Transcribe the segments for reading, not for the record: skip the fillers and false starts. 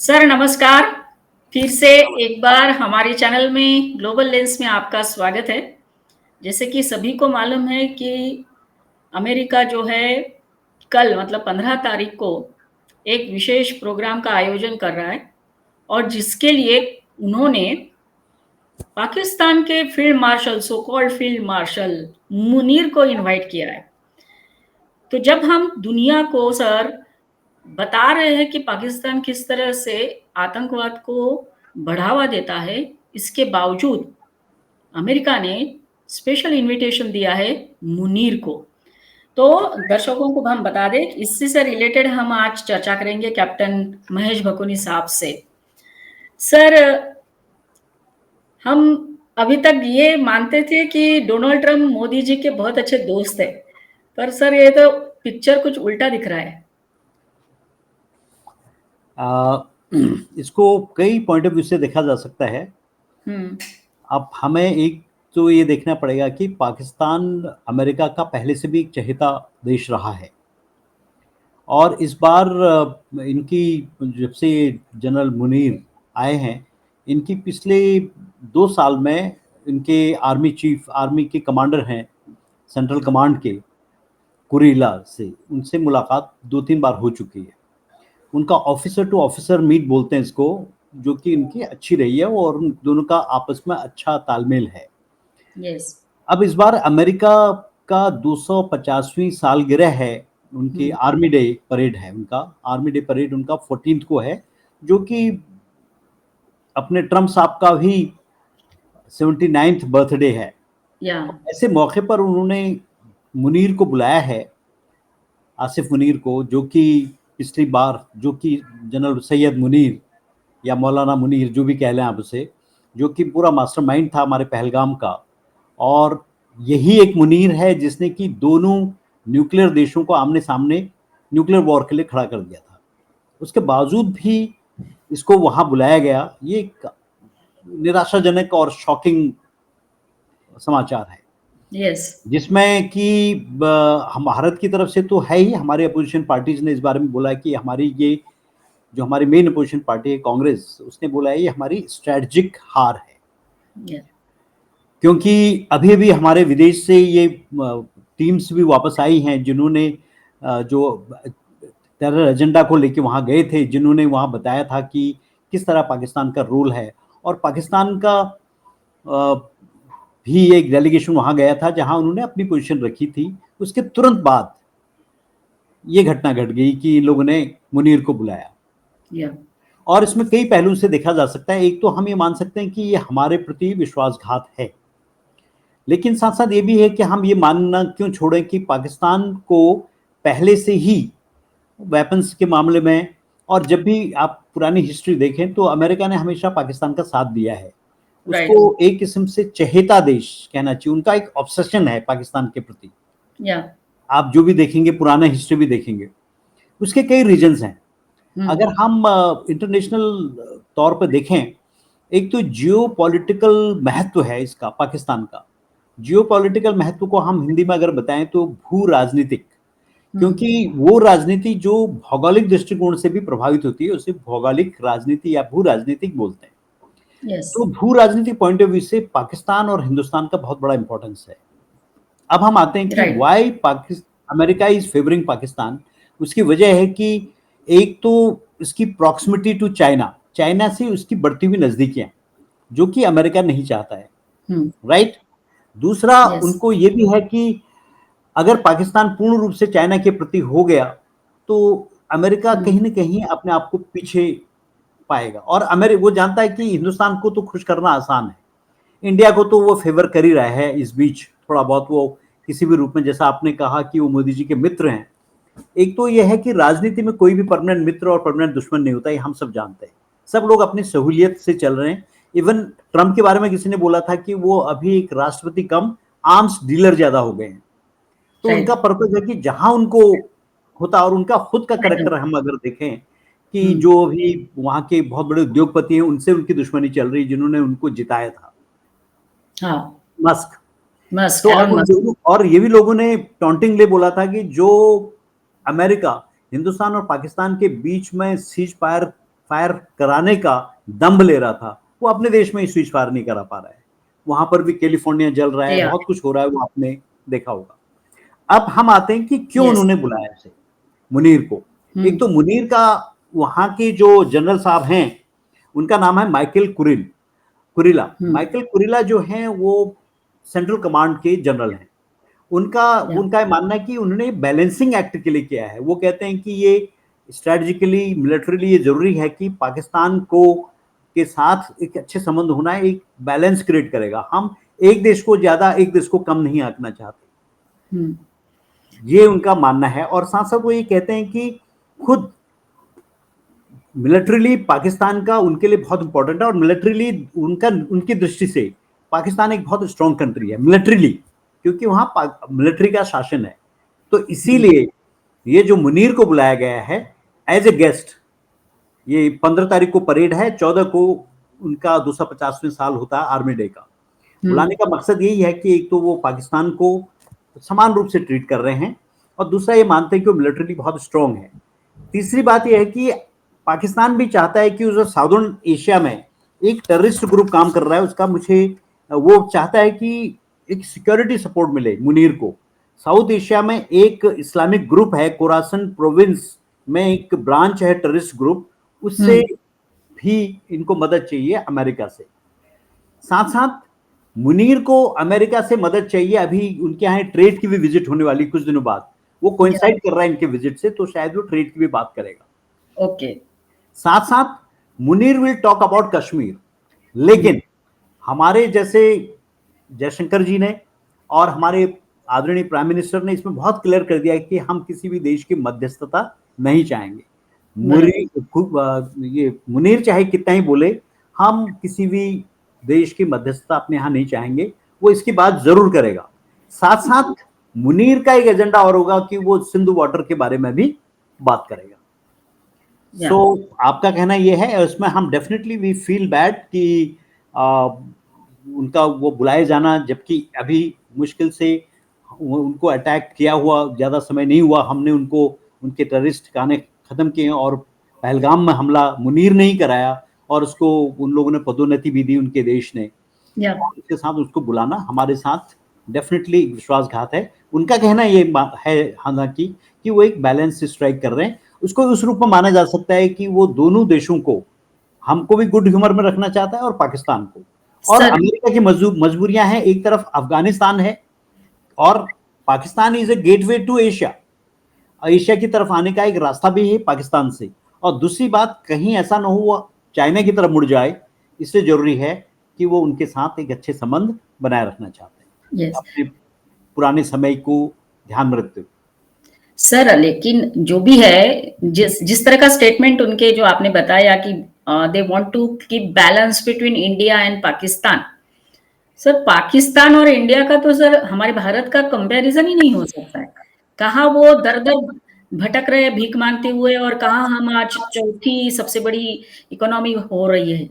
Sir नमस्कार। फिर से एक बार हमारे चैनल में ग्लोबल लेंस में आपका स्वागत है। जैसे कि सभी को मालूम है कि अमेरिका जो है कल मतलब 15 तारीख को एक विशेष प्रोग्राम का आयोजन कर रहा है और जिसके लिए उन्होंने पाकिस्तान के field marshal so called field marshal Munir को इनवाइट किया है। तो जब हम दुनिया को सर बता रहे हैं कि पाकिस्तान किस तरह से आतंकवाद को बढ़ावा देता है, इसके बावजूद अमेरिका ने स्पेशल इनविटेशन दिया है मुनीर को। तो दर्शकों को हम बता दें, इसी से रिलेटेड हम आज चर्चा करेंगे कैप्टन महेश भकुनी साहब से। सर, हम अभी तक ये मानते थे कि डोनाल्ड ट्रंप मोदी जी के बहुत अच्छे दोस्त है, पर सर ये तो पिक्चर कुछ उल्टा दिख रहा है। इसको कई पॉइंट ऑफ व्यू से देखा जा सकता है। अब हमें एक तो ये देखना पड़ेगा कि पाकिस्तान अमेरिका का पहले से भी एक चहेता देश रहा है और इस बार इनकी जब से जनरल मुनीर आए हैं, इनकी पिछले 2 साल में इनके आर्मी चीफ, आर्मी के कमांडर हैं सेंट्रल कमांड के, कुरीला से उनसे मुलाकात 2-3 बार हो चुकी है। उनका ऑफिसर टू ऑफिसर मीट बोलते हैं इसको, जो कि इनकी अच्छी रही है और उन दोनों का आपस में अच्छा तालमेल है। यस। अब इस बार अमेरिका का 250वीं सालगिरह है, उनकी आर्मी डे परेड है, उनका आर्मी डे परेड उनका 14th को है, जो कि अपने ट्रम्प साहब का भी 79th बर्थडे है। ऐसे मौके पर उन्होंने मुनीर को बुलाया है, आसिफ मुनीर को, जो कि पिछली बार जो कि जनरल सैयद मुनीर या मौलाना मुनीर जो भी कह लें आप उसे, जो कि पूरा मास्टरमाइंड था हमारे पहलगाम का, और यही एक मुनीर है जिसने कि दोनों न्यूक्लियर देशों को आमने सामने न्यूक्लियर वॉर के लिए खड़ा कर दिया था। उसके बावजूद भी इसको वहां बुलाया गया, ये एक निराशाजनक और शॉकिंग समाचार है। जिसमें कि हम भारत की तरफ से तो है ही, हमारे अपोजिशन पार्टीज ने इस बारे में बोला कि हमारी ये जो हमारी मेन अपोजिशन पार्टी है कांग्रेस, उसने बोला है ये हमारी स्ट्रेटजिक हार है। क्योंकि अभी अभी हमारे विदेश से ये टीम्स भी वापस आई हैं जिन्होंने जो टेरर एजेंडा को लेके वहाँ गए थे, जिन्होंने वहाँ बताया था कि किस तरह पाकिस्तान का रोल है, और पाकिस्तान का भी एक डेलीगेशन वहाँ गया था जहाँ उन्होंने अपनी पोजीशन रखी थी। उसके तुरंत बाद ये घटना घट गई कि इन लोगों ने मुनीर को बुलाया। और इसमें कई पहलुओं से देखा जा सकता है। एक तो हम ये मान सकते हैं कि ये हमारे प्रति विश्वासघात है, लेकिन साथ साथ ये भी है कि हम ये मानना क्यों छोड़ें कि पाकिस्तान को पहले से ही वेपन्स के मामले में, और जब भी आप पुरानी हिस्ट्री देखें तो अमेरिका ने हमेशा पाकिस्तान का साथ दिया है। उसको एक किस्म से चहेता देश कहना चाहिए, उनका एक ऑब्सेशन है पाकिस्तान के प्रति। आप जो भी देखेंगे, पुराना हिस्ट्री भी देखेंगे, उसके कई रीजंस हैं। अगर हम इंटरनेशनल तौर पर देखें, एक तो जियो पॉलिटिकल महत्व है इसका, पाकिस्तान का जियो पॉलिटिकल महत्व को हम हिंदी में अगर बताएं तो भू राजनीतिक, क्योंकि वो राजनीति जो भौगोलिक दृष्टिकोण से भी प्रभावित होती है उसे भौगोलिक राजनीति या भू राजनीतिक बोलते हैं। तो भू राजनीतिक पॉइंट ऑफ व्यू से पाकिस्तान और हिंदुस्तान का बहुत बड़ा इंपॉर्टेंस है। अब हम आते हैं कि why America is favouring Pakistan. उसकी वजह है कि एक तो इसकी प्रॉक्सिमिटी टू चाइना, चाइना से उसकी बढ़ती हुई नजदीकियां, जो कि अमेरिका नहीं चाहता है, राइट। दूसरा उनको ये भी है कि अगर पाकिस्तान पूर्ण रूप से चाइना के प्रति हो गया तो अमेरिका कहीं ना कहीं अपने आप को पीछे पाएगा, और वो जानता है कि हिंदुस्तान को तो खुश करना आसान है, इंडिया को तो वो फेवर कर ही रहा है इस बीच थोड़ा बहुत, वो किसी भी रूप में, जैसा आपने कहा कि वो मोदी जी के मित्र हैं। एक तो यह है कि राजनीति में कोई भी परमानेंट मित्र और परमानेंट दुश्मन नहीं होता, ये हम सब जानते हैं। सब लोग अपनी सहूलियत से चल रहे हैं। इवन ट्रंप के बारे में किसी ने बोला था कि वो अभी एक राष्ट्रपति कम आर्म्स डीलर ज्यादा हो गए हैं। तो उनका पर्पज है कि जहां उनको होता, और उनका खुद का कैरेक्टर हम अगर देखें कि जो भी वहां के बहुत बड़े उद्योगपति हैं उनसे उनकी दुश्मनी चल रही, जिन्होंने उनको जिताया था, मस्क। तो अब और ये भी लोगों ने टॉन्टिंगली बोला था कि जो अमेरिका हिंदुस्तान और पाकिस्तान के बीच में सीज फायर फायर कराने का दम्भ ले रहा था, वो अपने देश में ही सीज फायर नहीं करा पा रहा है। वहां पर भी कैलिफोर्निया जल रहा है, बहुत कुछ हो रहा है, वो आपने देखा होगा। अब हम आते हैं कि क्यों उन्होंने बुलाया इसे, मुनीर को। एक तो मुनीर का वहां के जो जनरल साहब हैं, उनका नाम है माइकल कुरिला। माइकल कुरिला जो हैं वो सेंट्रल कमांड के जनरल हैं। उनका ये मानना है कि उन्होंने बैलेंसिंग एक्ट के लिए किया है। वो कहते हैं कि ये स्ट्रेटेजिकली, मिलिटरीली ये जरूरी है कि पाकिस्तान को के साथ एक अच्छे संबंध होना है, एक बैलेंस क्रिएट करेगा। हम एक देश को ज्यादा, एक देश को कम नहीं आंकना चाहते, ये उनका मानना है। और साथ साथ वो ये कहते हैं कि खुद मिलिटरीली पाकिस्तान का उनके लिए बहुत इंपॉर्टेंट है, और मिलिटरीली उनकी दृष्टि से पाकिस्तान एक बहुत स्ट्रॉन्ग कंट्री है मिलिटरीली, क्योंकि वहां मिलिट्री का शासन है। तो इसीलिए ये जो मुनीर को बुलाया गया है एज ए गेस्ट, ये 15 तारीख को परेड है, 14 को उनका 250वें साल होता है आर्मी डे का। बुलाने का मकसद यही है कि एक तो वो पाकिस्तान को समान रूप से ट्रीट कर रहे हैं, और दूसरा ये मानते हैं कि वो मिलिटरी बहुत स्ट्रांग है। तीसरी बात यह है कि पाकिस्तान भी चाहता है कि उस साउदर्न एशिया में एक टेररिस्ट ग्रुप काम कर रहा है, उसका वो चाहता है कि एक सिक्योरिटी सपोर्ट मिले मुनीर को। साउथ एशिया में एक इस्लामिक ग्रुप है, कोरासन प्रोविंस में एक ब्रांच है टेररिस्ट ग्रुप, उससे भी इनको मदद चाहिए अमेरिका से। साथ साथ मुनीर को अमेरिका से मदद चाहिए। अभी उनके यहाँ ट्रेड की भी विजिट होने वाली कुछ दिनों बाद, वो कोइंसाइड कर रहा है इनके विजिट से, तो शायद वो ट्रेड की भी बात करेगा। ओके। साथ साथ Munir will talk about Kashmir, लेकिन हमारे जैसे जयशंकर जी ने और हमारे आदरणीय प्राइम मिनिस्टर ने इसमें बहुत क्लियर कर दिया है कि हम किसी भी देश की मध्यस्थता नहीं चाहेंगे। मुनीर चाहे कितना ही बोले, हम किसी भी देश की मध्यस्थता अपने यहां नहीं चाहेंगे, वो इसकी बात जरूर करेगा। साथ साथ मुनीर का एक एजेंडा और होगा कि वो सिंधु वाटर के बारे में भी बात करेगा। सो आपका कहना ये है, उसमें हम डेफिनेटली वी फील बैड कि उनका वो बुलाए जाना, जबकि अभी मुश्किल से उनको अटैक किया हुआ ज़्यादा समय नहीं हुआ, हमने उनके टेररिस्ट ठिकाने ख़त्म किए, और पहलगाम में हमला मुनीर ने ही कराया, और उसको उन लोगों ने पदोन्नति भी दी उनके देश ने। उसके साथ उसको बुलाना हमारे साथ डेफिनेटली विश्वासघात है। उनका कहना ये है हालांकि कि वो एक बैलेंस स्ट्राइक कर रहे हैं। उसको उस रूप में माना जा सकता है कि वो दोनों देशों को, हमको भी गुड ह्यूमर में रखना चाहता है और पाकिस्तान को। और अमेरिका की मजबूरियां हैं, एक तरफ अफगानिस्तान है और Pakistan is a gateway to Asia, Asia की तरफ आने का एक रास्ता भी है पाकिस्तान से। और दूसरी बात, कहीं ऐसा ना हो चाइना की तरफ मुड़ जाए, इसलिए जरूरी है कि वो उनके साथ एक अच्छे संबंध बनाए रखना चाहते हैं, अपने पुराने समय को ध्यान में रखते हुए। सर लेकिन जो भी है, जिस तरह का स्टेटमेंट उनके जो आपने बताया कि they want to keep balance between India and Pakistan, sir Pakistan और इंडिया का तो सर हमारे भारत का कंपैरिजन ही नहीं हो सकता है। कहाँ वो दर दर भटक रहे भीख मांगते हुए, और कहाँ हम आज चौथी सबसे बड़ी इकोनॉमी हो रही है।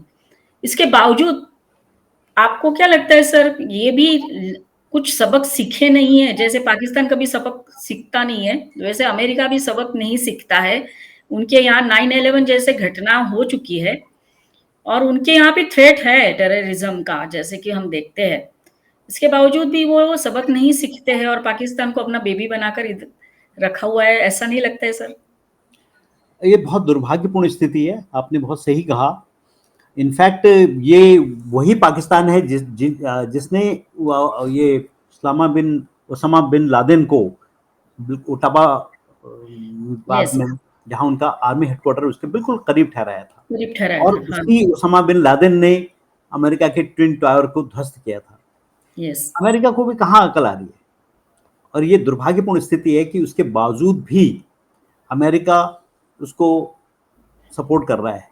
इसके बावजूद आपको क्या लगता है सर, ये भी कुछ सबक सीखे नहीं है? जैसे पाकिस्तान कभी सबक सीखता नहीं है, वैसे अमेरिका भी सबक नहीं सीखता है। उनके यहाँ 9/11 जैसे घटना हो चुकी है, और उनके यहाँ भी थ्रेट है टेररिज्म का, जैसे कि हम देखते हैं। इसके बावजूद भी वो सबक नहीं सीखते हैं और पाकिस्तान को अपना बेबी बनाकर रखा हुआ है, ऐसा नहीं लगता है सर? ये बहुत दुर्भाग्यपूर्ण स्थिति है, आपने बहुत सही कहा। इनफैक्ट ये वही पाकिस्तान है जिसने ये ओसामा बिन लादेन को ओटावा बाद में, जहां उनका आर्मी हेडक्वार्टर उसके बिल्कुल करीब ठहराया था, और उसी ओसामा बिन लादेन ने अमेरिका के ट्विन टावर को ध्वस्त किया था। अमेरिका को भी कहाँ अकल आ रही है, और ये दुर्भाग्यपूर्ण स्थिति है कि उसके बावजूद भी अमेरिका उसको सपोर्ट कर रहा है।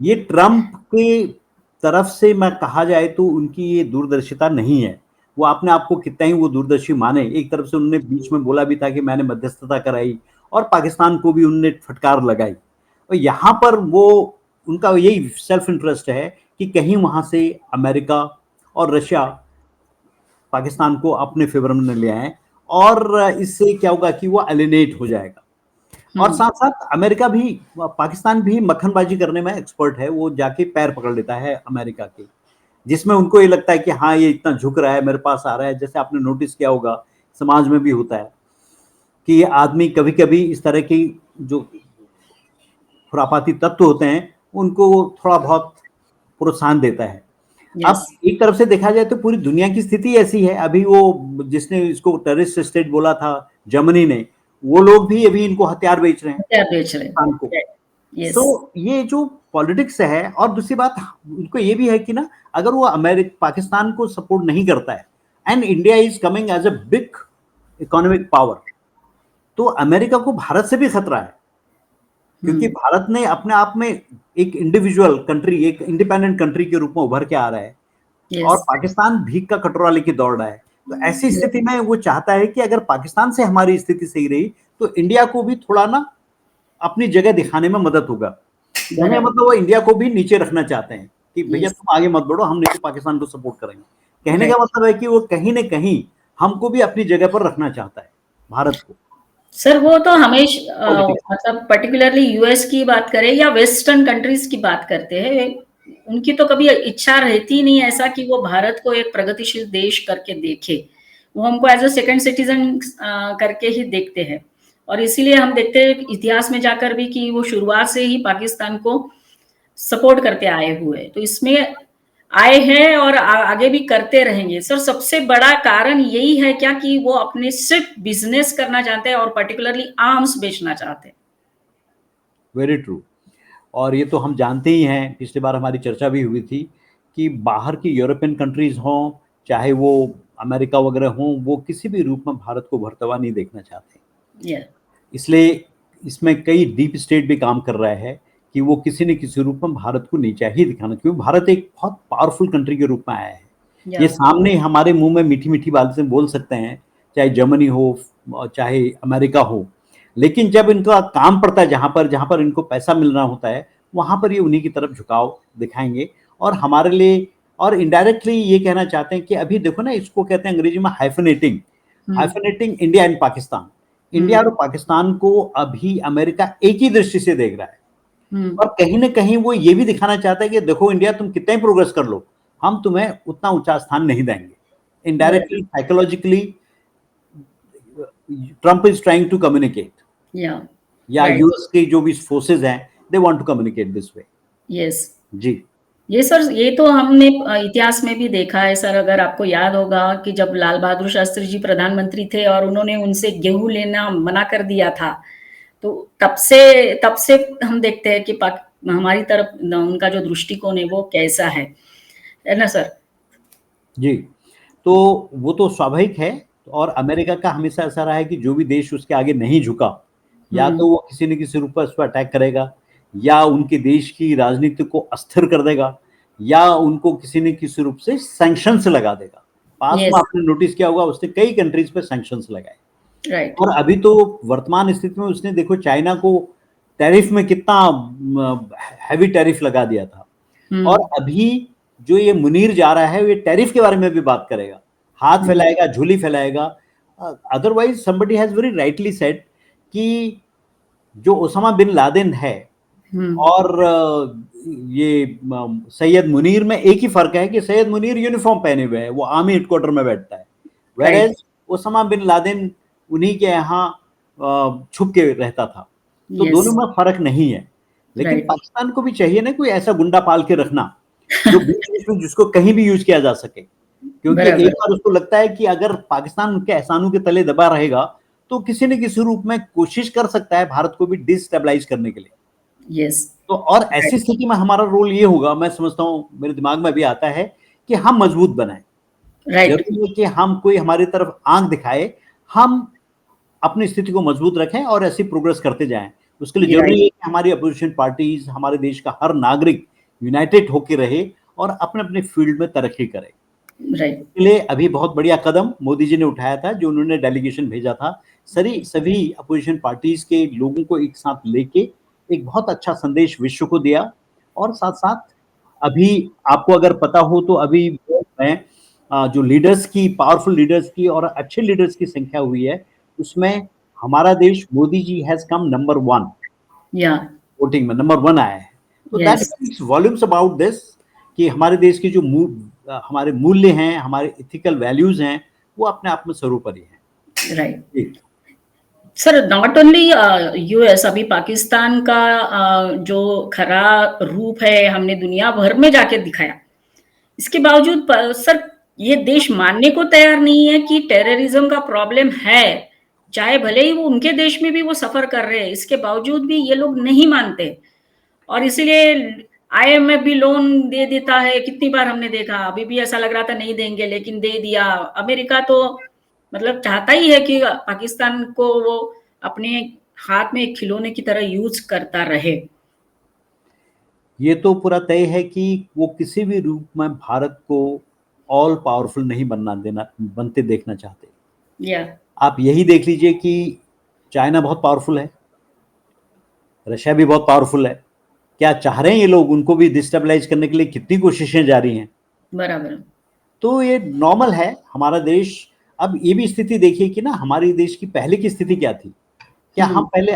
ये ट्रंप के तरफ से मैं कहा जाए तो उनकी ये दूरदर्शिता नहीं है। वो अपने आप को कितना ही वो दूरदर्शी माने, एक तरफ से उन्होंने बीच में बोला भी था कि मैंने मध्यस्थता कराई, और पाकिस्तान को भी उन्होंने फटकार लगाई। और यहाँ पर वो उनका यही सेल्फ इंटरेस्ट है कि कहीं वहां से अमेरिका और रशिया पाकिस्तान को अपने फेवर में ले आए, और इससे क्या होगा कि वो एलिनेट हो जाएगा। और साथ-साथ अमेरिका भी, पाकिस्तान भी मक्खनबाजी करने में एक्सपर्ट है, वो जाके पैर पकड़ लेता है अमेरिका के, जिसमें उनको ये लगता है कि हाँ, ये इतना झुक रहा है, मेरे पास आ रहा है। जैसे आपने नोटिस किया होगा, समाज में भी होता है कि ये आदमी कभी-कभी इस तरह की जो खुरापाती तत्व होते हैं, उनको थोड़ा बहुत प्रोत्साहन देता है। अब एक तरफ से देखा जाए तो पूरी दुनिया की स्थिति ऐसी है, अभी वो जिसने इसको टेररिस्ट स्टेट बोला था, जर्मनी ने, वो लोग भी अभी इनको हथियार बेच रहे हैं पाकिस्तान को। तो ये जो पॉलिटिक्स है, और दूसरी बात उनको ये भी है कि ना, अगर वो पाकिस्तान को सपोर्ट नहीं करता है, and India is coming as a big economic power, तो अमेरिका को भारत से भी खतरा है, क्योंकि भारत ने अपने आप में एक इंडिविजुअल कंट्री, एक इंडिपेंडेंट कंट्री के रूप में उभर के आ रहा है, और पाकिस्तान भीख का कटोरा लेके दौड़ रहा है। तो ऐसी स्थिति में वो चाहता है कि अगर पाकिस्तान से हमारी स्थिति सही रही तो इंडिया को भी थोड़ा ना अपनी जगह दिखाने में मदद होगा। मतलब वो इंडिया को भी नीचे रखना चाहते हैं कि भैया तुम आगे मत बढ़ो, हम नहीं तो पाकिस्तान को सपोर्ट करेंगे। कहने का मतलब है कि वो कहीं ना कहीं हमको भी अपनी जगह पर रखना चाहता है, भारत को। सर वो तो हमेशा मतलब पर्टिकुलरली यूएस की बात करें या वेस्टर्न कंट्रीज की बात करते हैं, उनकी तो कभी इच्छा रहती नहीं ऐसा कि वो भारत को एक प्रगतिशील देश करके देखे। वो हमको एज अ सेकंड सिटीजन करके ही देखते हैं, और इसीलिए हम देखते हैं इतिहास में जाकर भी कि वो शुरुआत से ही पाकिस्तान को सपोर्ट करते आए हुए, तो इसमें आए हैं और आगे भी करते रहेंगे। सर सबसे बड़ा कारण यही है क्या कि वो अपने सिर्फ बिजनेस करना चाहते हैं और पर्टिकुलरली आर्म्स बेचना चाहते हैं? Very true. और ये तो हम जानते ही हैं, पिछली बार हमारी चर्चा भी हुई थी कि बाहर की यूरोपियन कंट्रीज हों, चाहे वो अमेरिका वगैरह हों, वो किसी भी रूप में भारत को भरतवा नहीं देखना चाहते। इसलिए इसमें कई डीप स्टेट भी काम कर रहा है कि वो किसी न किसी रूप में भारत को नीचा ही दिखाना, क्योंकि भारत एक बहुत पावरफुल कंट्री के रूप में आया है। ये सामने हमारे मुंह में मीठी मीठी बात से बोल सकते हैं, चाहे जर्मनी हो चाहे अमेरिका हो, लेकिन जब इनका काम पड़ता है, जहां पर इनको पैसा मिलना होता है, वहां पर ये उन्हीं की तरफ झुकाव दिखाएंगे। और हमारे लिए, और इनडायरेक्टली ये कहना चाहते हैं कि अभी देखो ना, इसको कहते हैं अंग्रेजी में हाइफनेटिंग, इंडिया एंड पाकिस्तान। इंडिया और पाकिस्तान को अभी अमेरिका एक ही दृष्टि से देख रहा है, और कहीं ना कहीं वो ये भी दिखाना चाहता है कि देखो इंडिया, तुम कितना ही प्रोग्रेस कर लो, हम तुम्हें उतना ऊंचा स्थान नहीं देंगे। Indirectly psychologically Trump is trying to communicate, या यूएस के जो भी फोर्सेस हैं, they want to communicate this way. Yes जी, ये सर, ये तो हमने इतिहास में भी देखा है सर। अगर आपको याद होगा कि जब लाल बहादुर शास्त्री जी प्रधानमंत्री थे और उन्होंने उनसे गेहूं लेना मना कर दिया था, तो तब से हम देखते हैं कि हमारी तरफ उनका जो दृष्टिकोण है वो कैसा है ना सर? जी, तो वो तो स्वाभाविक है। और अमेरिका का हमेशा ऐसा रहा है कि जो भी देश उसके आगे नहीं झुका, या तो वो किसी न किसी रूप में उस पर अटैक करेगा, या उनके देश की राजनीति को अस्थिर कर देगा, या उनको किसी न किसी रूप से सैंक्शंस लगा देगा। पास में आपने नोटिस किया होगा, उसने कई कंट्रीज पे सैंक्शंस लगाए। और अभी तो वर्तमान स्थिति में उसने देखो चाइना को टैरिफ में कितना हैवी टैरिफ लगा दिया था। और अभी जो ये मुनीर जा रहा है, ये टैरिफ के बारे में भी बात करेगा, हाथ फैलाएगा, झोली फैलाएगा। Otherwise somebody has very rightly said कि जो ओसामा बिन लादेन है और ये सैयद मुनीर में एक ही फर्क है कि सैयद मुनीर यूनिफॉर्म पहने हुए है, वो आर्मी हेडक्वार्टर में बैठता है, वेयरएज ओसामा बिन लादेन उन्हीं के यहाँ छुप के रहता था। तो दोनों में फर्क नहीं है। लेकिन पाकिस्तान को भी चाहिए ना कोई ऐसा गुंडा पाल के रखना जो बीच में जिसको कहीं भी यूज किया जा सके, क्योंकि एक बार उसको लगता है कि अगर पाकिस्तान उनके एहसानों के तले दबा रहेगा तो किसी न किसी रूप में कोशिश कर सकता है भारत को भी डिस्टेबलाइज करने के लिए। तो और ऐसी स्थिति में हमारा रोल ये होगा, मैं समझता हूँ, मेरे दिमाग में भी आता है कि हम मजबूत बनाएं। जरूरी है कि हम कोई हमारी तरफ आंख दिखाए, हम अपनी स्थिति को मजबूत रखें और ऐसी प्रोग्रेस करते जाएं। उसके लिए जरूरी है कि हमारी अपोजिशन पार्टीज, हमारे देश का हर नागरिक यूनाइटेड होकर रहे और अपने अपने फील्ड में तरक्की करे। इसके लिए अभी बहुत बढ़िया कदम मोदी जी ने उठाया था, जो उन्होंने डेलीगेशन भेजा था, सभी अपोजिशन पार्टीज के लोगों को एक साथ लेके एक बहुत अच्छा संदेश विश्व को दिया। और साथ साथ अभी आपको अगर पता हो तो अभी जो लीडर्स की, पावरफुल लीडर्स की और अच्छे लीडर्स की संख्या हुई है, उसमें हमारा देश Modi ji has come number 1 voting में नंबर 1 आया है, तो that speaks volumes about this कि हमारे देश की जो हमारे मूल्य हैं, हमारे इथिकल वैल्यूज हैं, वो अपने आप में सर्वोपरि हैं। Right sir, not only US, अभी पाकिस्तान का जो खरा रूप है हमने दुनिया भर में जाके दिखाया। इसके बावजूद सर ये देश मानने को तैयार नहीं है कि टेररिज्म का प्रॉब्लम है, चाहे भले ही वो उनके देश में भी वो सफर कर रहे हैं, इसके बावजूद भी ये लोग नहीं मानते। और इसीलिए आईएमएफ भी लोन दे देता है, कितनी बार हमने देखा, अभी भी ऐसा लग रहा था नहीं देंगे लेकिन दे दिया। अमेरिका तो मतलब चाहता ही है कि पाकिस्तान को वो अपने हाथ में एक खिलौने की तरह यूज करता रहे। ये तो पूरा तय है कि वो किसी भी रूप में भारत को ऑल पावरफुल नहीं बनते देखना चाहते। आप यही देख लीजिए कि चाइना बहुत पावरफुल है, रशिया भी बहुत पावरफुल है, क्या चाह रहे हैं ये लोग उनको भी डिस्टेबलाइज करने के लिए कितनी कोशिशें जारी हैं। बराबर। तो ये नॉर्मल है हमारा देश। अब ये भी स्थिति देखिए कि ना हमारे देश की पहले की स्थिति क्या थी, क्या हम पहले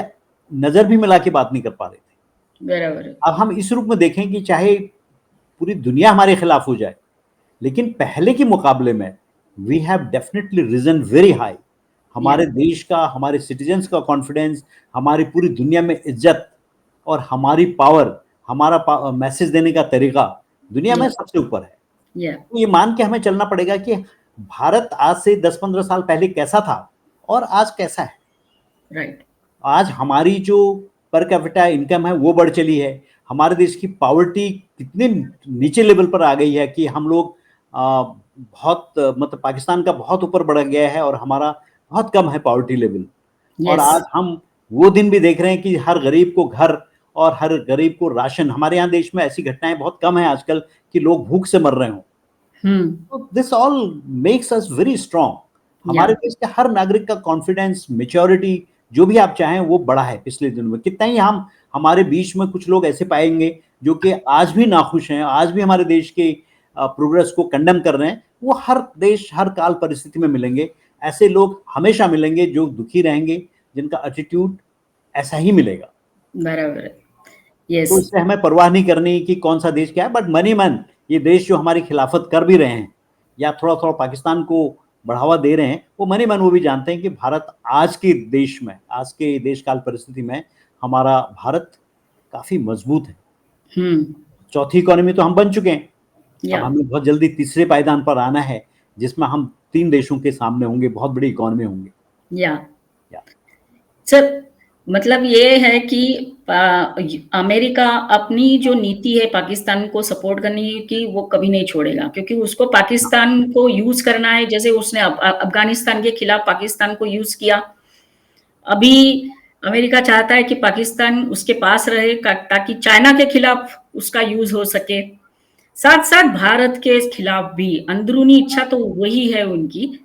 नजर भी मिला के बात नहीं कर पा रहे थे। बराबर। अब हम इस रूप में देखें कि चाहे पूरी दुनिया हमारे खिलाफ हो जाए, लेकिन पहले के मुकाबले में we have definitely risen very high. हमारे देश का, हमारे सिटीजन्स का कॉन्फिडेंस, हमारी पूरी दुनिया में इज्जत और हमारी पावर, हमारा मैसेज देने का तरीका दुनिया में सबसे ऊपर है। तो ये मान के हमें चलना पड़ेगा कि भारत आज से 10-15 साल पहले कैसा था और आज कैसा है। राइट। आज हमारी जो पर कैपिटा इनकम है वो बढ़ चली है, हमारे देश की पॉवर्टी कितने नीचे लेवल पर आ गई है कि हम लोग बहुत मतलब पाकिस्तान का बहुत ऊपर बढ़ गया है और हमारा बहुत कम है पॉवर्टी लेवल। और आज हम वो दिन भी देख रहे हैं कि हर गरीब को घर और हर गरीब को राशन। हमारे यहाँ देश में ऐसी घटनाएं बहुत कम है आजकल कि लोग भूख से मर रहे हो। तो this all makes us very strong. हमारे देश के हर नागरिक का कॉन्फिडेंस, मेच्योरिटी, जो भी आप चाहें वो बढ़ा है पिछले दिनों में। कितना ही हम हमारे बीच में कुछ लोग ऐसे पाएंगे जो कि आज भी नाखुश हैं, आज भी हमारे देश के प्रोग्रेस को कंडेम कर रहे हैं। वो हर देश, हर काल परिस्थिति में मिलेंगे। ऐसे लोग हमेशा मिलेंगे जो दुखी रहेंगे, जिनका एटीट्यूड ऐसा ही मिलेगा। बराबर। तो इससे हमें परवाह नहीं करनी कि कौन सा देश क्या है, बट मनी मन ये देश जो हमारी खिलाफत कर भी रहे हैं या थोड़ा थोड़ा पाकिस्तान को बढ़ावा दे रहे हैं, वो मनी मन वो भी जानते हैं कि भारत आज के देश में, आज के देश काल परिस्थिति में हमारा भारत काफी मजबूत है। चौथी इकोनॉमी तो हम बन चुके हैं, अब हमें बहुत जल्दी तीसरे पायदान पर आना है जिसमें हम 3 देशों के सामने होंगे, बहुत बड़ी इकोनॉमी होंगे। सर मतलब ये है कि अमेरिका अपनी जो नीति है पाकिस्तान को सपोर्ट करने की वो कभी नहीं छोड़ेगा, क्योंकि उसको पाकिस्तान को यूज करना है, जैसे उसने अफगानिस्तान के खिलाफ पाकिस्तान को यूज किया। अभी अमेरिका चाहता है कि पाकिस्तान उसके पास रहे ताकि चाइना के खिलाफ उसका यूज हो सके, साथ साथ भारत के खिलाफ भी। अंदरूनी इच्छा तो वही है उनकी।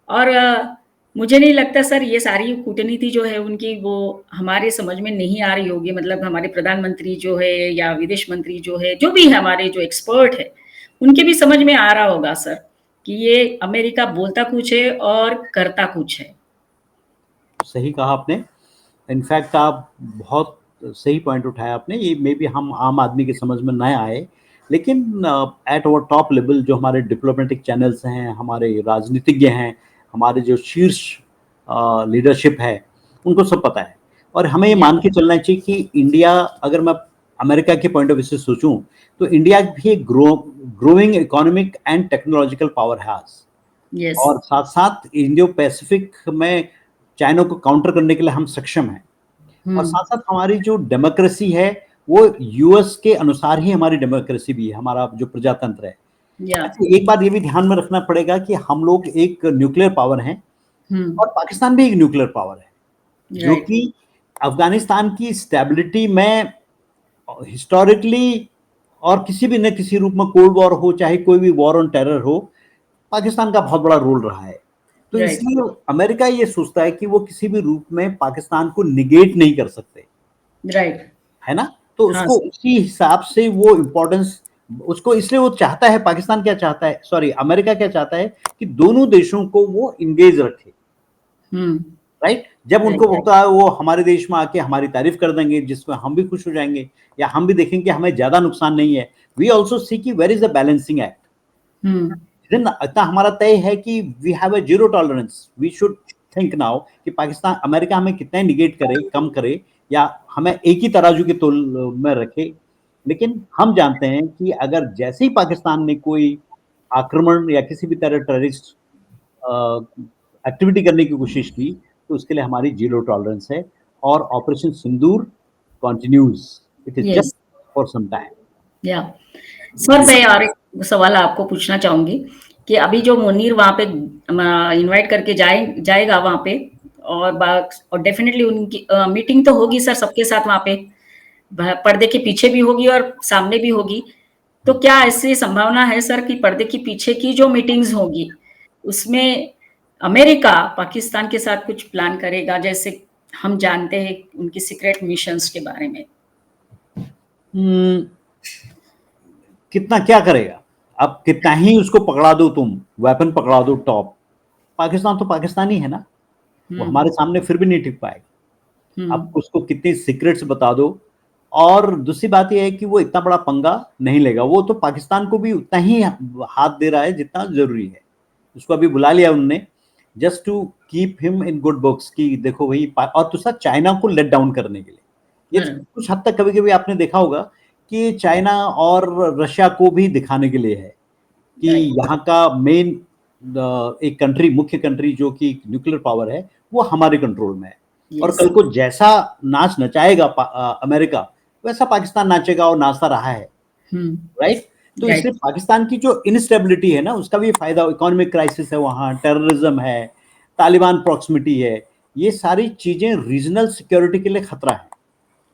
और मुझे नहीं लगता सर ये सारी कूटनीति जो है उनकी वो हमारे समझ में नहीं आ रही होगी। मतलब हमारे प्रधानमंत्री जो है या विदेश मंत्री जो है, जो भी हमारे जो एक्सपर्ट है, उनके भी समझ में आ रहा होगा सर कि ये अमेरिका बोलता कुछ है और करता कुछ है। सही कहा आपने। इनफैक्ट आप बहुत सही पॉइंट उठाया आपने। ये मे बी हम आम आदमी के समझ में न आए, लेकिन एट आवर टॉप लेवल जो हमारे डिप्लोमेटिक चैनल्स हैं, हमारे राजनीतिज्ञ हैं, हमारे जो शीर्ष लीडरशिप है, उनको सब पता है। और हमें ये मान के चलना चाहिए कि इंडिया, अगर मैं अमेरिका के पॉइंट ऑफ व्यू से सोचूं तो इंडिया भी एक growing economic and technological power है। और साथ साथ इंडो पैसिफिक में चाइना को काउंटर करने के लिए हम सक्षम हैं। और साथ साथ हमारी जो डेमोक्रेसी है वो यूएस के अनुसार ही हमारी डेमोक्रेसी भी है, हमारा जो प्रजातंत्र है। एक बात ये भी ध्यान में रखना पड़ेगा कि हम लोग एक न्यूक्लियर पावर हैं और पाकिस्तान भी एक न्यूक्लियर पावर है, जो कि अफगानिस्तान की स्टेबिलिटी में हिस्टोरिकली और किसी भी न किसी रूप में कोल्ड वॉर हो, चाहे कोई भी वॉर ऑन टेरर हो, पाकिस्तान का बहुत बड़ा रोल रहा है। तो इसलिए अमेरिका ये सोचता है कि वो किसी भी रूप में पाकिस्तान को निगेट नहीं कर सकते, है ना। तो उसको उसी हिसाब से वो इम्पोर्टेंस उसको, इसलिए वो चाहता है, पाकिस्तान क्या चाहता है, सॉरी अमेरिका क्या चाहता है कि दोनों देशों को वो इंगेज रखे, राइट। जब उनको होता है वो हमारे देश में आके हमारी तारीफ कर देंगे, जिसमें हम भी खुश हो जाएंगे, या हम भी देखेंगे हमें ज्यादा नुकसान नहीं है। वी ऑल्सो सी कि where is the balancing act. इतना हमारा तय है कि we have a zero tolerance. We should think now कि पाकिस्तान, अमेरिका हमें कितना निगेट करे, कम करे, या हमें एक ही तराजू के तोल में रखे। लेकिन हम जानते हैं कि अगर जैसे ही पाकिस्तान ने कोई आक्रमण या किसी भी तरह टेररिस्ट एक्टिविटी करने की कोशिश की, तो उसके लिए हमारी जीरो टॉलरेंस है। और operation Sindoor continues, it is just for some time. या सर, मैं और एक सवाल आपको पूछना चाहूंगी कि अभी जो मुनीर वहाँ पे इनवाइट करके जाएगा वहाँ पे, और डेफिनेटली उनकी मीटिंग तो होगी सर सबके साथ वहाँ पे, पर्दे के पीछे भी होगी और सामने भी होगी। तो क्या ऐसी संभावना है सर कि पर्दे के पीछे की जो मीटिंग्स होगी उसमें अमेरिका पाकिस्तान के साथ कुछ प्लान करेगा, जैसे हम जानते हैं उनकी सीक्रेट मिशंस के बारे में? कितना क्या करेगा? अब कितना ही उसको पकड़ा दो, तुम वेपन पकड़ा दो टॉप, पाकिस्तान तो पाकिस्तानी है ना, वो हमारे सामने फिर भी नहीं टिक पाएगा। अब उसको कितनी सीक्रेट्स बता दो। और दूसरी बात यह है कि वो इतना बड़ा पंगा नहीं लेगा। वो तो पाकिस्तान को भी उतना ही हाथ दे रहा है जितना जरूरी है। उसको अभी बुला लिया उन्होंने, just to keep him in good books, कि देखो भाई। और दूसरा, चाइना को लेट डाउन करने के लिए। ये कुछ हद तक कभी कभी आपने देखा होगा कि चाइना और रशिया को भी दिखाने के लिए है कि यहाँ का मेन एक कंट्री, मुख्य कंट्री जो कि न्यूक्लियर पावर है, वो हमारे कंट्रोल में है। और कल को जैसा नाच नचाएगा अमेरिका, वैसा पाकिस्तान नाचेगा और नाचता रहा है। राइट? तो इसलिए पाकिस्तान की जो इनस्टेबिलिटी है ना, उसका भी फायदा, इकोनॉमिक क्राइसिस है वहाँ, टेररिज्म है, तालिबान प्रॉक्सिमिटी है, ये सारी चीजें रीजनल सिक्योरिटी के लिए खतरा है।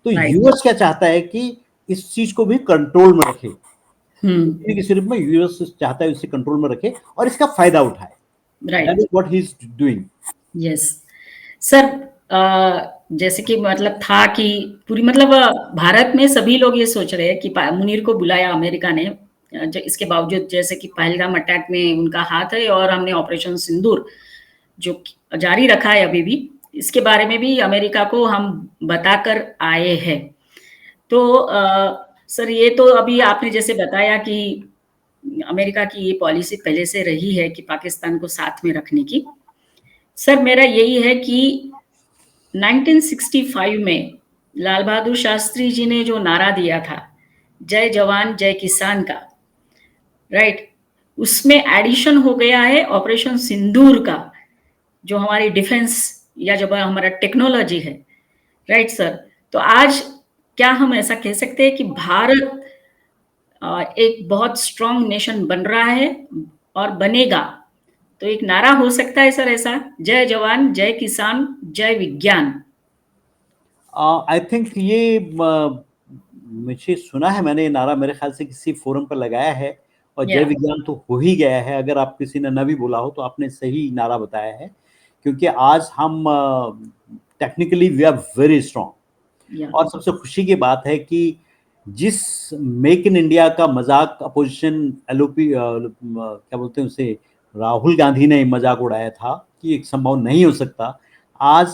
तो यूएस क्या चाहता है कि इस चीज को भी कंट्रोल में रखे। किसी रूप में यूएस चाहता है इसे कंट्रोल में रखे और इसका फायदा उठाए। That is what he is doing. Yes sir, जैसे कि मतलब था कि पूरी मतलब भारत में सभी लोग ये सोच रहे हैं कि मुनीर को बुलाया अमेरिका ने, इसके बावजूद जैसे कि पहलगाम अटैक में उनका हाथ है, और हमने ऑपरेशन सिंदूर जो जारी रखा है अभी भी, इसके बारे में भी अमेरिका को हम बताकर आए हैं। तो सर, ये तो अभी आपने जैसे बताया कि अमेरिका की ये पॉलिसी पहले से रही है कि पाकिस्तान को साथ में रखने की। सर, मेरा यही है कि 1965 में लाल बहादुर शास्त्री जी ने जो नारा दिया था, जय जवान जय किसान का, राइट, उसमें एडिशन हो गया है ऑपरेशन सिंदूर का, जो हमारी डिफेंस या जो हमारा टेक्नोलॉजी है। Right sir? तो आज क्या हम ऐसा कह सकते हैं कि भारत एक बहुत स्ट्रॉन्ग नेशन बन रहा है और बनेगा? तो एक नारा हो सकता है सर ऐसा, जय जवान जय किसान जय विज्ञान। आई थिंक ये मुझे सुना है मैंने, ये नारा मेरे ख्याल से किसी फोरम पर लगाया है, और जय विज्ञान तो हो ही गया है। अगर आप किसी ने न भी बोला हो तो आपने सही नारा बताया है, क्योंकि आज हम technically we are very strong. और सबसे खुशी की बात है कि जिस मेक इन इंडिया का मजाक अपोजिशन एलओपी क्या बोलते हैं उसे, राहुल गांधी ने मजाक उड़ाया था कि एक संभव नहीं हो सकता, आज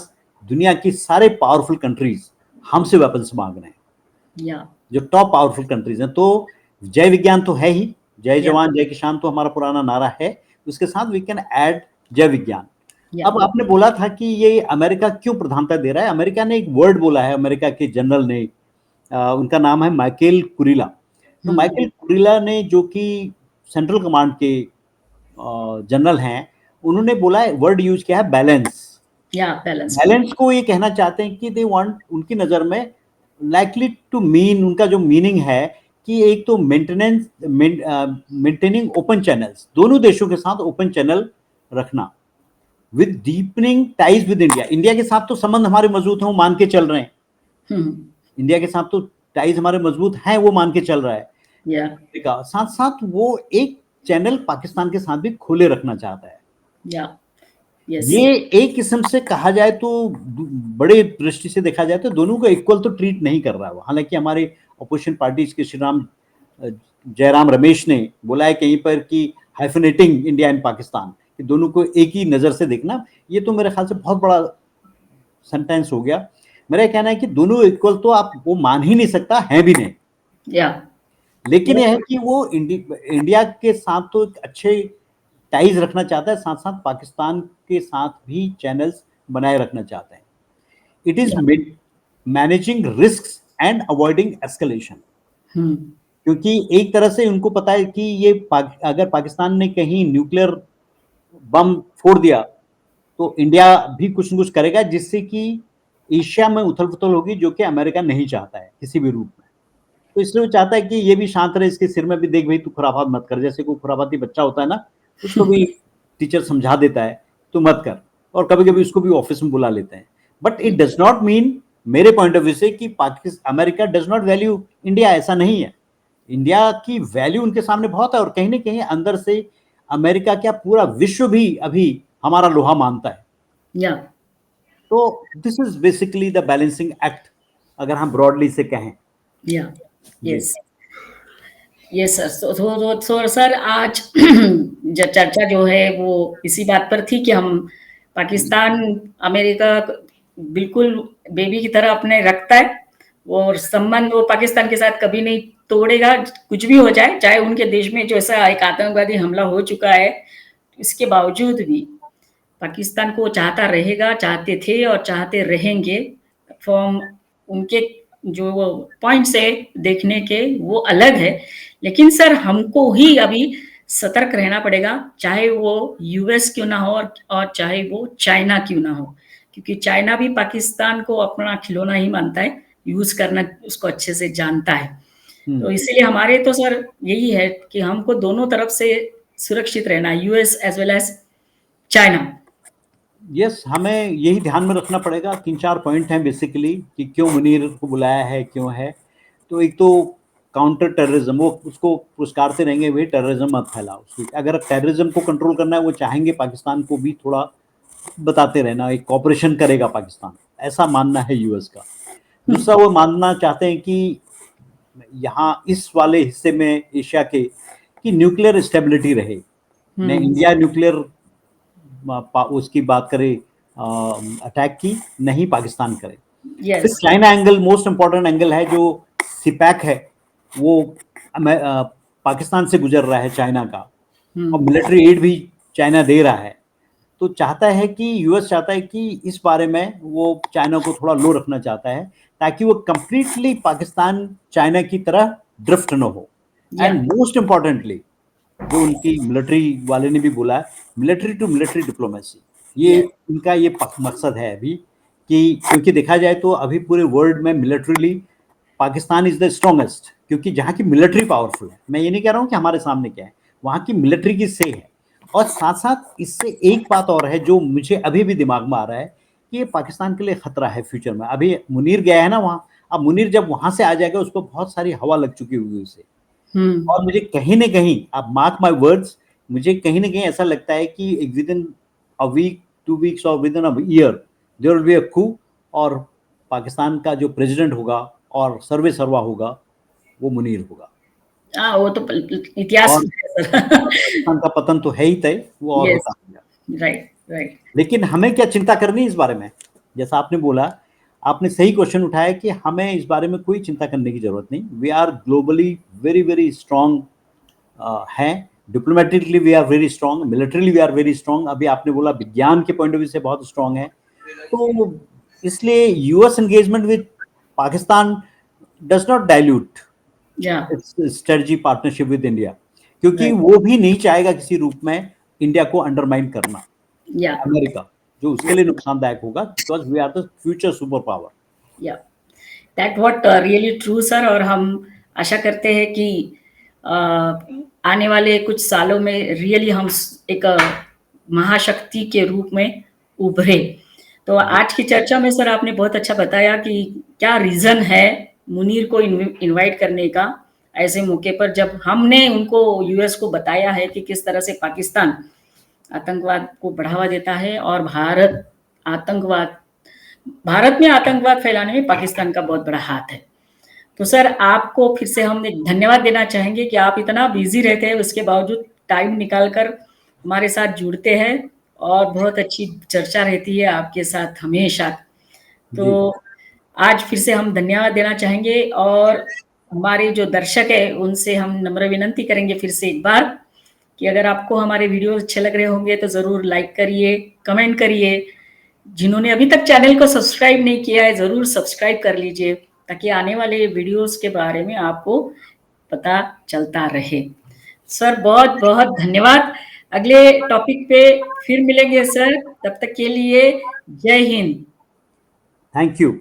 दुनिया की सारे पावरफुल कंट्रीज हमसे वेपन्स मांग रहे हैं, जो टॉप पावरफुल कंट्रीज हैं। तो जय विज्ञान तो है ही, जय जवान जय किसान तो हमारा पुराना नारा है, उसके साथ वी कैन ऐड जय विज्ञान। अब आपने बोला था कि ये अमेरिका क्यों प्रधानता दे रहा है। अमेरिका ने एक वर्ड बोला है, अमेरिका के जनरल ने, उनका नाम है माइकल कुरिला। तो माइकल कुरिला ने, जो कि सेंट्रल कमांड के जनरल हैं, उन्होंने बोला, वर्ड यूज किया है बैलेंस। बैलेंस को ये कहना चाहते हैं कि दे वांट, उनकी नजर में लाइकली टू मीन, उनका जो मीनिंग है कि एक तो मेंटेनिंग ओपन चैनल्स, दोनों देशों के साथ ओपन चैनल रखना, with deepening ties with India. India के साथ तो संबंध हमारे मजबूत हैं, वो मान के चल रहे हैं। इंडिया के साथ तो टाइज हमारे मजबूत हैं, वो मान के चल रहा है। साथ साथ वो एक चैनल पाकिस्तान के साथ भी खोले रखना चाहता है। ये एक किस्म से कहा जाए तो, बड़े दृष्टि से देखा जाए तो दोनों को इक्वल तो ट्रीट नहीं कर रहा है। हालांकि हमारे अपोजिशन पार्टीज के जयराम रमेश ने बोला है कहीं पर कि हाइफनेटिंग इंडिया एंड पाकिस्तान, कि दोनों को एक ही नजर से देखना, ये तो मेरे ख्याल से बहुत बड़ा सेंटेंस हो गया। मेरा कहना है कि दोनों इक्वल तो आप वो मान ही नहीं सकता, है भी नहीं। लेकिन यह है कि वो इंडिया के साथ तो अच्छे टाइज रखना चाहता है, साथ साथ पाकिस्तान के साथ भी चैनल्स बनाए रखना चाहता है। It is managing risks and avoiding escalation. क्योंकि एक तरह से उनको पता है कि ये अगर पाकिस्तान ने कहीं न्यूक्लियर बम फोड़ दिया तो इंडिया भी कुछ न कुछ करेगा, जिससे कि एशिया में उथल पुथल होगी, जो कि अमेरिका नहीं चाहता है किसी भी रूप में। तो इसलिए वो चाहता है कि ये भी शांत रहे, इसके सिर में भी देख भाई तू खुराफात मत कर, जैसे कोई खुराफाती बच्चा होता है ना, उसको भी टीचर समझा देता है तू मत कर, और कभी कभी उसको भी ऑफिस में बुला लेते हैं। But it does not mean, मेरे पॉइंट ऑफ व्यू से, कि Pakistan America does not value India, ऐसा नहीं है। इंडिया की वैल्यू उनके सामने बहुत है, और कहीं ना कहीं अंदर से अमेरिका क्या पूरा विश्व भी अभी हमारा लोहा मानता है। तो this is basically the balancing act, अगर हम ब्रॉडली से कहें। यस सर, सर आज चर्चा जो है वो इसी बात पर थी कि हम पाकिस्तान अमेरिका बिल्कुल बेबी की तरह अपने रखता है, और संबंध वो पाकिस्तान के साथ कभी नहीं तोड़ेगा, कुछ भी हो जाए। चाहे उनके देश में जो ऐसा एक आतंकवादी हमला हो चुका है, इसके बावजूद भी पाकिस्तान को चाहता रहेगा, चाहते थे और चाहते रहेंगे। फ्रॉम उनके जो पॉइंट से देखने के वो अलग है, लेकिन सर हमको ही अभी सतर्क रहना पड़ेगा, चाहे वो यूएस क्यों ना हो और चाहे वो चाइना क्यों ना हो, क्योंकि चाइना भी पाकिस्तान को अपना खिलौना ही मानता है, यूज करना उसको अच्छे से जानता है। तो इसीलिए हमारे तो सर यही है कि हमको दोनों तरफ से सुरक्षित रहना, US as well as China. Yes, हमें यही ध्यान में रखना पड़ेगा। 3-4 पॉइंट हैं बेसिकली कि क्यों मुनीर को बुलाया है, क्यों है। तो एक तो काउंटर टेररिज्म, वो उसको पुरस्कारते रहेंगे, वे टेररिज्म मत फैलाओ। अगर टेररिज्म को कंट्रोल करना है, वो चाहेंगे पाकिस्तान को भी थोड़ा बताते रहना, एक कॉपरेशन करेगा पाकिस्तान, ऐसा मानना है यूएस का। दूसरा, वो मानना चाहते हैं कि यहाँ इस वाले हिस्से में एशिया के कि न्यूक्लियर स्टेबिलिटी रहे। ने इंडिया न्यूक्लियर उसकी बात करे अटैक की, नहीं पाकिस्तान करे। फिर China angle most important angle है, जो सिपैक है वो पाकिस्तान से गुजर रहा है चाइना का, और मिलिट्री एड भी चाइना दे रहा है। तो चाहता है कि यूएस चाहता है कि इस बारे में वो चाइना को थोड़ा लो रखना चाहता है, ताकि वो कंप्लीटली पाकिस्तान चाइना की तरह ड्रिफ्ट न हो। एंड मोस्ट इंपॉर्टेंटली, जो उनकी मिलिट्री वाले ने भी बोला है, मिलिट्री टू मिलिट्री डिप्लोमेसी, ये इनका ये मकसद है अभी, कि क्योंकि देखा जाए तो अभी पूरे वर्ल्ड में militarily Pakistan is the strongest, क्योंकि जहाँ की मिलिट्री पावरफुल है। मैं ये नहीं कह रहा हूँ कि हमारे सामने क्या है, वहाँ की मिलिट्री की से है। और साथ साथ इससे एक बात और है जो मुझे अभी भी दिमाग में आ रहा है, कि ये पाकिस्तान के लिए खतरा है फ्यूचर में। अभी मुनीर गया है ना वहाँ, अब मुनीर जब वहाँ से आ जाएगा, उसको बहुत सारी हवा लग चुकी होगी उसे। और मुझे कहीं ना कहीं, आप मार्क माय वर्ड्स, मुझे कहीं ना कहीं ऐसा लगता है कि within a week, 2 weeks और within a year there will be a coup, और पाकिस्तान का जो प्रेसिडेंट होगा और सर्वे सर्वा होगा, वो मुनीर होगा। वो तो इतिहास पाकिस्तान का पतन तो है ही तय, वो और होता है। राइट। लेकिन हमें क्या चिंता करनी इस बारे में, जैसा आपने बोला, आपने सही क्वेश्चन उठाया कि हमें इस बारे में कोई चिंता करने की जरूरत नहीं। We are globally very very strong हैं, diplomatically we are very strong, militarily we are very strong. अभी आपने बोला विज्ञान के पॉइंट ऑफ व्यू से बहुत स्ट्रांग है। तो इसलिए US engagement with Pakistan does not dilute strategy partnership with India, क्योंकि वो भी नहीं चाहेगा किसी रूप में इंडिया को अंडरमाइन करना, अमेरिका, जो उसके लिए नुकसानदायक होगा, because we are the future super power. That what really true sir. और हम आशा करते हैं कि आने वाले कुछ सालों में रियली हम एक महाशक्ति के रूप में उभरे। तो आज की चर्चा में सर आपने बहुत अच्छा बताया कि क्या रीजन है मुनीर को इनवाइट करने का ऐसे मौके पर, जब हमने उनको यूएस को बताया है कि किस तरह से पाकिस्तान आतंकवाद को बढ़ावा देता है, और भारत में आतंकवाद फैलाने में पाकिस्तान का बहुत बड़ा हाथ है। तो सर आपको फिर से हम धन्यवाद देना चाहेंगे कि आप इतना बिजी रहते हैं, उसके बावजूद टाइम निकालकर हमारे साथ जुड़ते हैं, और बहुत अच्छी चर्चा रहती है आपके साथ हमेशा। तो आज फिर से हम धन्यवाद देना चाहेंगे और हमारे जो दर्शक है उनसे हम नम्र विनंती करेंगे फिर से एक बार कि अगर आपको हमारे वीडियो अच्छे लग रहे होंगे तो ज़रूर लाइक करिए, कमेंट करिए। जिन्होंने अभी तक चैनल को सब्सक्राइब नहीं किया है ज़रूर सब्सक्राइब कर लीजिए ताकि आने वाले वीडियोस के बारे में आपको पता चलता रहे। सर बहुत-बहुत धन्यवाद। अगले टॉपिक पे फिर मिलेंगे सर, तब तक के लिए जय हिंद। Thank you.